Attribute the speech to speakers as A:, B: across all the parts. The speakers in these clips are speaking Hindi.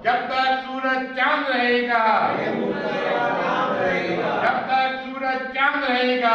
A: जब तक सूरज चांद रहेगा, जब तक सूरज चांद रहेगा,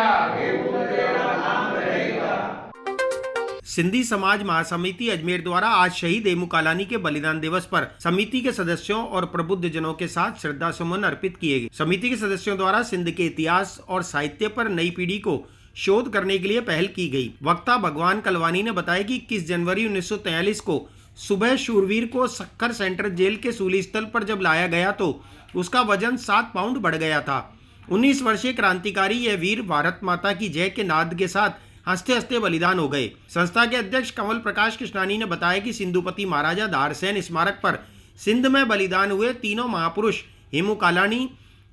B: सिंधी समाज महासमिति अजमेर द्वारा आज शहीद हेमू कालानी के बलिदान दिवस पर समिति के सदस्यों और प्रबुद्ध जनों के साथ श्रद्धा सुमन अर्पित किए गए। समिति के सदस्यों द्वारा सिंध के इतिहास और साहित्य पर नई पीढ़ी को शोध करने के लिए पहल की गई। वक्ता भगवान कलवानी ने बताया कि 21 जनवरी 1943 को सुबह शूरवीर को सक्खर सेंट्रल जेल के सूली स्थल पर जब लाया गया तो उसका वजन 7 पाउंड बढ़ गया था। 19 वर्षीय क्रांतिकारी यह वीर भारत माता की जय के नाद के साथ हंसते हंसते बलिदान हो गए। संस्था के अध्यक्ष कमल प्रकाश कृष्णानी ने बताया कि सिंधुपति महाराजा दारसेन स्मारक पर सिंध में बलिदान हुए तीनों महापुरुष हेमू कालानी,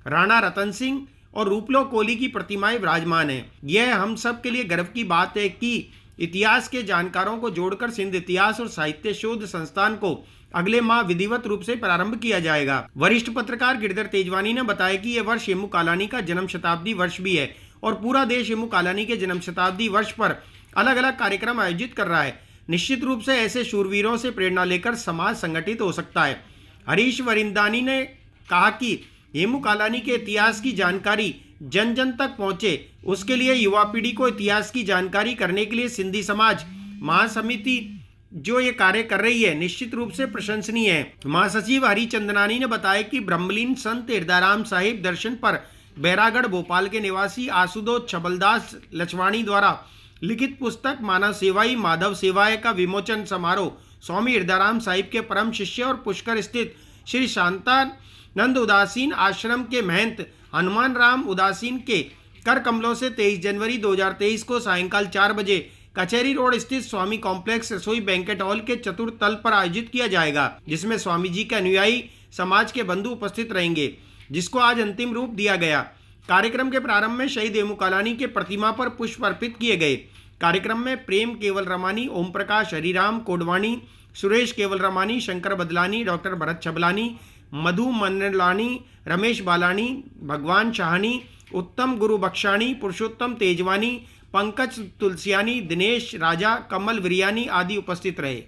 B: राणा रतन सिंह और रूपलो कोहली की प्रतिमाएं विराजमान हैं। यह हम सब के लिए गर्व की बात है कि इतिहास के जानकारों को जोड़कर सिंध इतिहास और साहित्य शोध संस्थान को अगले माह विधिवत रूप से प्रारंभ किया जाएगा। वरिष्ठ पत्रकार गिरधर तेजवानी ने बताया कि यह वर्ष हेमू कालानी का जन्म शताब्दी वर्ष भी है और पूरा देश हेमू कालानी के जन्म शताब्दी वर्ष पर अलग अलग कार्यक्रम आयोजित कर रहा है। निश्चित रूप से ऐसे शूरवीरों से प्रेरणा लेकर समाज संगठित हो सकता है। हरीश वरिंदानी ने कहा कि हेमू कालानी के इतिहास की जानकारी जन जन तक पहुंचे, उसके लिए युवा पीढ़ी को इतिहास की जानकारी करने के लिए सिंधी समाज महासमिति जो ये कार्य कर रही है निश्चित रूप से प्रशंसनीय है। महासचिव हरिचंदनानी ने बताया कि ब्रह्मलीन संत हृदयराम साहिब दर्शन पर बैरागढ़ भोपाल के निवासी आशुतोष छबलदास लचवाणी द्वारा लिखित पुस्तक मानव सेवाई माधव सेवाए का विमोचन समारोह स्वामी हृदयराम साहिब के परम शिष्य और पुष्कर स्थित श्री शांतानंद उदासीन आश्रम के महंत हनुमान राम उदासीन के कर कमलों से 23 जनवरी 2023 को सायंकाल 4 बजे कचहरी रोड स्थित स्वामी कॉम्प्लेक्स रसोई बैंकेट हॉल के चतुर्थ तल पर आयोजित किया जाएगा, जिसमें स्वामी जी के अनुयायी समाज के बंधु उपस्थित रहेंगे, जिसको आज अंतिम रूप दिया गया। कार्यक्रम के प्रारंभ में शहीद हेमू कालानी के प्रतिमा पर पुष्प अर्पित किए गए। कार्यक्रम में प्रेम केवल रमानी, ओम प्रकाश हरिराम कोडवाणी, सुरेश केवल रमानी, शंकर बदलानी, डॉक्टर भरत छबलानी, मधु मंडलानी, रमेश बालानी, भगवान शाहनी, उत्तम गुरु बख्शाणी, पुरुषोत्तम तेजवानी, पंकज तुलसियानी, दिनेश राजा, कमल विरियानी आदि उपस्थित रहे।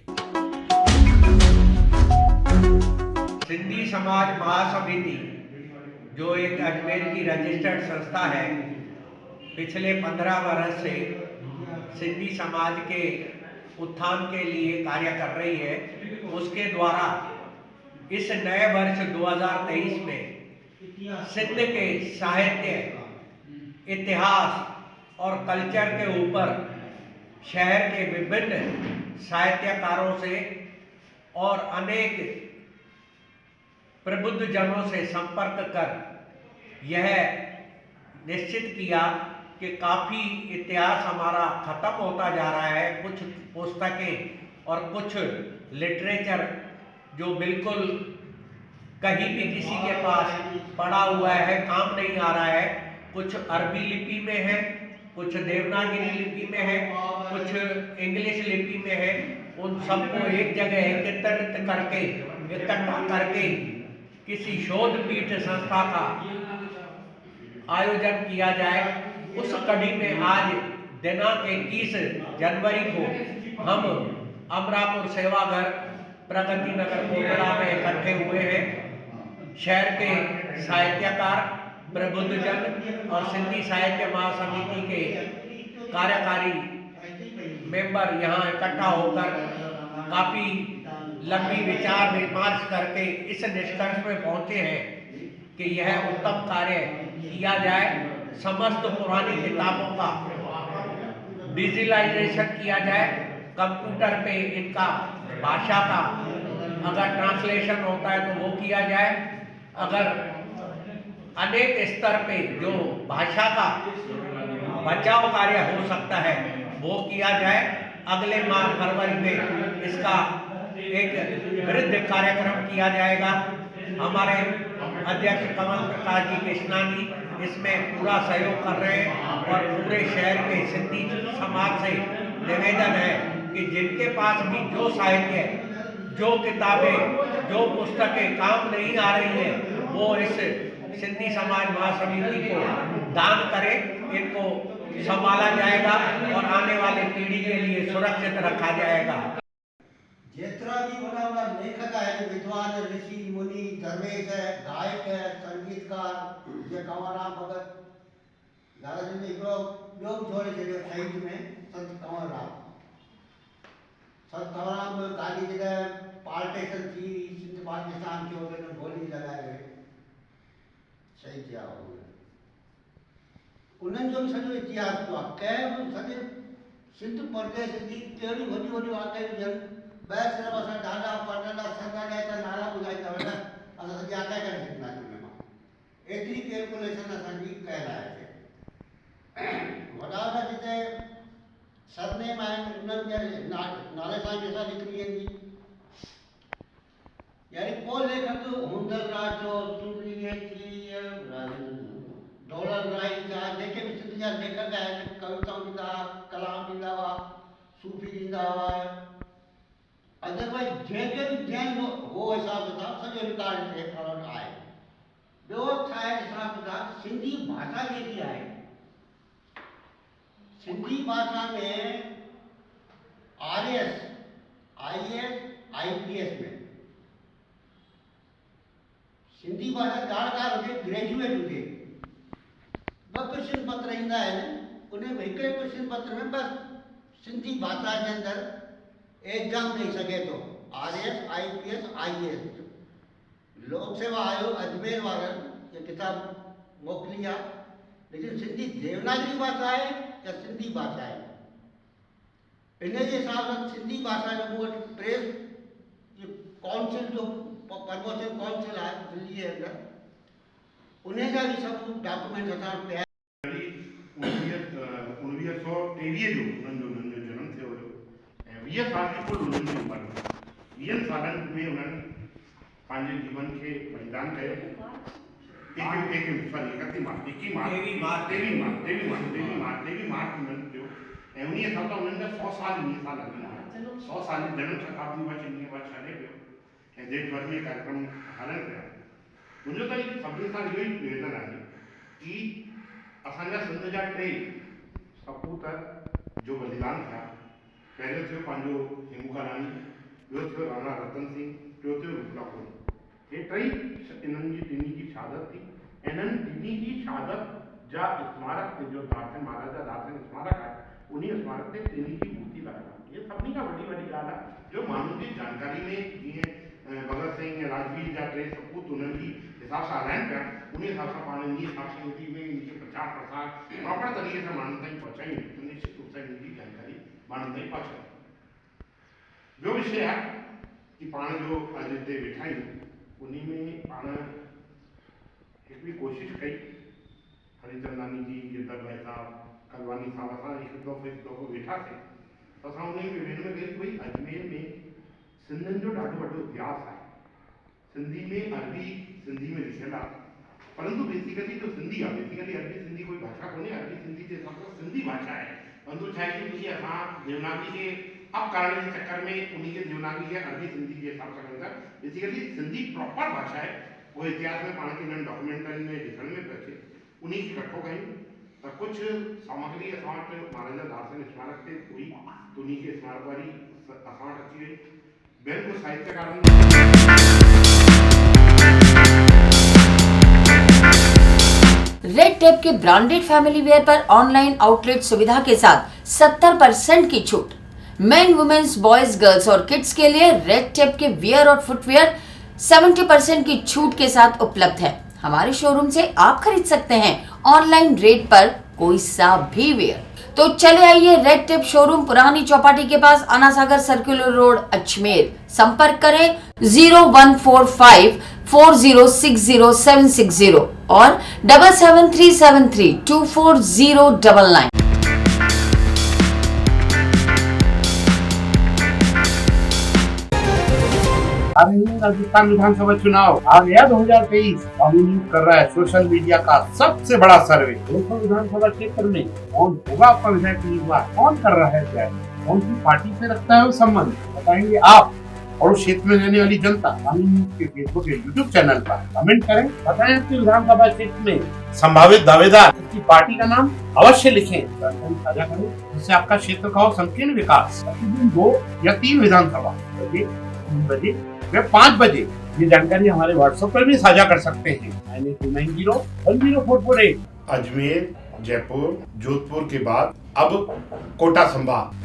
C: सिंधी समाज महासमिति जो एक अजमेर की रजिस्टर्ड संस्था है, पिछले 15 वर्ष से सिंधी समाज के उत्थान के लिए कार्य कर रही है। उसके द्वारा इस नए वर्ष 2023 में सिंध के साहित्य, इतिहास और कल्चर के ऊपर शहर के विभिन्न साहित्यकारों से और अनेक प्रबुद्ध जनों से संपर्क कर यह निश्चित किया कि काफ़ी इतिहास हमारा ख़त्म होता जा रहा है। कुछ पुस्तकें और कुछ लिटरेचर जो बिल्कुल कहीं भी किसी के पास पड़ा हुआ है, काम नहीं आ रहा है। कुछ अरबी लिपि में है, कुछ देवनागरी लिपि में है, कुछ इंग्लिश लिपि में है। उन सबको एक जगह एकत्रित करके, इकट्ठा करके किसी शोध पीठ संस्था का आयोजन किया जाए। उस कड़ी में आज दिनांक 21 जनवरी को हम अमरापुर सेवाघर प्रगति नगर कोटड़ा में इकट्ठे हुए हैं। शहर के साहित्यकार, प्रबुद्धजन और सिंधी साहित्य महासमिति के कार्यकारी मेंबर यहाँ इकट्ठा होकर काफ़ी लंबी विचार विमर्श करके इस निष्कर्ष में पहुँचे हैं कि यह उत्तम कार्य किया जाए। समस्त पुरानी किताबों का डिजिटलाइजेशन किया जाए, कंप्यूटर पे इनका भाषा का अगर ट्रांसलेशन होता है तो वो किया जाए। अगर अनेक स्तर पे जो भाषा का बचाव कार्य हो सकता है वो किया जाए। अगले माह फरवरी में इसका एक वृद्ध कार्यक्रम किया जाएगा। हमारे अध्यक्ष कमल प्रकाश जी कृष्णानी इसमें पूरा सहयोग कर रहे हैं और पूरे शहर के सिंधी समाज से निवेदन है कि जिनके पास भी जो साहित्य, जो किताबें, जो पुस्तकें काम नहीं आ रही हैं वो इस सिंधी समाज महासमिति को दान करें। इनको संभाला जाएगा और आने वाली पीढ़ी के लिए सुरक्षित रखा जाएगा।
D: जेतरा भी बड़ा लेखक है, विद्वान ऋषि मुनि दरवेश है, गायक है, संगीतकार जीअं कंवरराम भगत, दादाजी ने हिकिड़ो ॿियो बि जोड़े छॾियो शहीद में संत कंवरराम। संत कंवरराम गाॾी जॾहिं पार्टीशन थी सिंध पाकिस्तान थियो त हिन गोली लॻाए करे शहीद थिया हुआ। उन्हनि जो बि सॼो इतिहास थियो आहे। कंहिं बि सॼे सिंध प्रदेश जी कहिड़ी वॾियूं वॾियूं आकायूं थियनि, ॿाहिरि सिर्फ़ु असां ॾाढा पढ़ंदा संदा जा नाला ॿुधाईंदा वञा, असां सॼी आकाए करे सघंदासीं हुन मां। एतिरी कैलकुलेशन असांजी कयल आहे। वॾा वॾा जिते सरनेम आहिनि उन्हनि जे नाले सां ई असां निकिरी वेंदी। यानी को लेखक हुंदर राज जो चुनरी थी डॉलर राई जा जेके बि सिंध जा लेखक आहिनि, कविताऊं ॾींदा हुआ, कलाम ॾींदा हुआ, सूफ़ी ॾींदा हुआ। अदरवाइज जेके बि ॾियनि उहो हिसाब किताब सॼो रिकॉर्ड थिए करण आहे। ॿियो छा आहे हिसाब किताब, सिंधी भाषा जेकी आहे, सिंधी भाषा में RS, IS, IPS में सिंधी भाषा ॼाणकार हुजे, ग्रेजुएट हुजे, 2 क्वेश्चन पत्र ईंदा आहिनि। उन में हिकिड़े क्वेश्चन पत्र में बसि सिंधी भाषा जे अंदरि एग्जाम ॾेई सघे थो, RS, IPS, IAS। लोक सेवा आयोग अजमेर वारनि ये किताब मोकिली आहे, लेकिन सिंधी देवनागरी भाषा है या सिंधी भाषा है, इन जे हिसाब सां सिंधी भाषा जो मूं वटि प्रेस काउंसिल जो प्रमोशन काउंसिल आहे दिल्ली जे अंदरि, उन जा बि सभु डॉक्यूमेंट असां वटि पिया।
E: 1923 जो उन्हनि जो जनम थियो हुयो ऐं 20 साल जी कुल उन्हनि जी उमिरि। 20 सालनि में उन्हनि पंहिंजे जीवन खे बलिदान कयो। 31 मार्च उन्हनि थियो ऐं उन हिसाब सां उन्हनि जा 100 साल इन सां लॻंदा। 100 साल जी जनम शताब्दी उहा चङी उहा छॾे पियो ऐं देश भर में कार्यक्रम हलनि पिया। मुंहिंजो त सभिनी सां इहो ई निवेदन आहे कि असांजा सिंध जा 3 सपूत जो बलिदान थिया। पहिरियों थियो पंहिंजो हेमू कालानी, ॿियो थियो राणा रतन सिंह, टियों थियो रूपला कोन। ये 3 इन्हनि जी शहादत थी। इन्हनि टिनी जी शहादत जा स्मारक जो दार्शन महाराजा दार्शन स्मारक आहे, उन स्मारक ते टिनी जी मूर्ति लॻाई। ये सभिनी खां वॾी ॻाल्हि आहे जो माण्हुनि जी जानकारी में जीअं भगत सिंह या राजवीर जा 3 सपूत उन्हनि जी हिसाब सां हलाइनि पिया, उन हिसाब सां पाण इन हिसाब सां में इनखे प्रचार प्रसार प्रॉपर तरीक़े सां माण्हुनि ताईं पहुचायूं, निश्चित रूप सां इनजी जानकारी माण्हुनि ताईं पहुचायूं। ॿियो विषय आहे कि पाण जो अॼु हिते वेठा आहियूं, उन में पाण हिकिड़ी कोशिशि कई, हरिचंदानी जी, गिरधर भाई साहब, कलवानी साहब, असां हिकु दफ़ो वेठासीं त असां उन में वेन में कई कोई अजमेर में सिंधियुनि जो ॾाढो वॾो इतिहास आहे। सिंधी में अरबी सिंधी में लिखियलु आहे, परंतु बेसिकली जो सिंधी आहे, बेसिकली अरबी सिंधी कोई भाषा कोन्हे, अरबी सिंधी जे हिसाब सां सिंधी भाषा आहे। परंतु छा आहे कि असां देवनागरी खे अब करण के चक्कर में उन्हीं के देवनागरी के अरबी सिंधी के हिसाब से करता है। बेसिकली सिंधी प्रॉपर भाषा है, वो इतिहास में पाण के डॉक्यूमेंटरी में लिखण में अचे, उन्हीं की कठो कयूं तो कुछ सामग्री असां वटि महाराजा दार्शन स्मारक से हुई, तो उन्हीं के स्मारक वारी असां वटि अची वई। ॿियनि को साहित्यकारनि
F: रेड टेप के ब्रांडेड फैमिली वेयर पर ऑनलाइन आउटलेट सुविधा के साथ 70% की छूट। मेन, वुमेन्स, बॉयज, गर्ल्स और किड्स के लिए रेड टेप के वियर और फुटवेयर 70% की छूट के साथ उपलब्ध है। हमारे शोरूम से आप खरीद सकते हैं ऑनलाइन रेट पर कोई सा भी वेयर। तो चले आइए रेड टेप शोरूम, पुरानी चौपाटी के पास, आना सागर सर्कुलर रोड, अजमेर। संपर्क करें 0145 4060760 और 7737324099।
E: राजस्थान विधानसभा चुनाव आ गया 2023 कर रहा है सोशल मीडिया का सबसे बड़ा सर्वे। दोस्तों, विधानसभा क्षेत्र में कौन होगा आपका विधायक उम्मीदवार, कौन कर रहा है क्या, कौन सी पार्टी से रखता है वो संबंध बताएंगे आप और उस क्षेत्र में रहने वाली जनता। के फेसबुक के यूट्यूब चैनल पर कमेंट करें, बताएं आपके विधानसभा क्षेत्र में संभावित दावेदार की पार्टी का नाम अवश्य लिखें, साझा करें, जिससे आपका क्षेत्र का हो संकीर्ण विकास। प्रतिदिन 2 या 3 विधानसभा 3 बजे व 5 बजे
G: ये जानकारी हमारे व्हाट्सएप पर भी साझा कर सकते हैं 9829010448।
E: अजमेर, जयपुर, जोधपुर के बाद अब कोटा संभाग।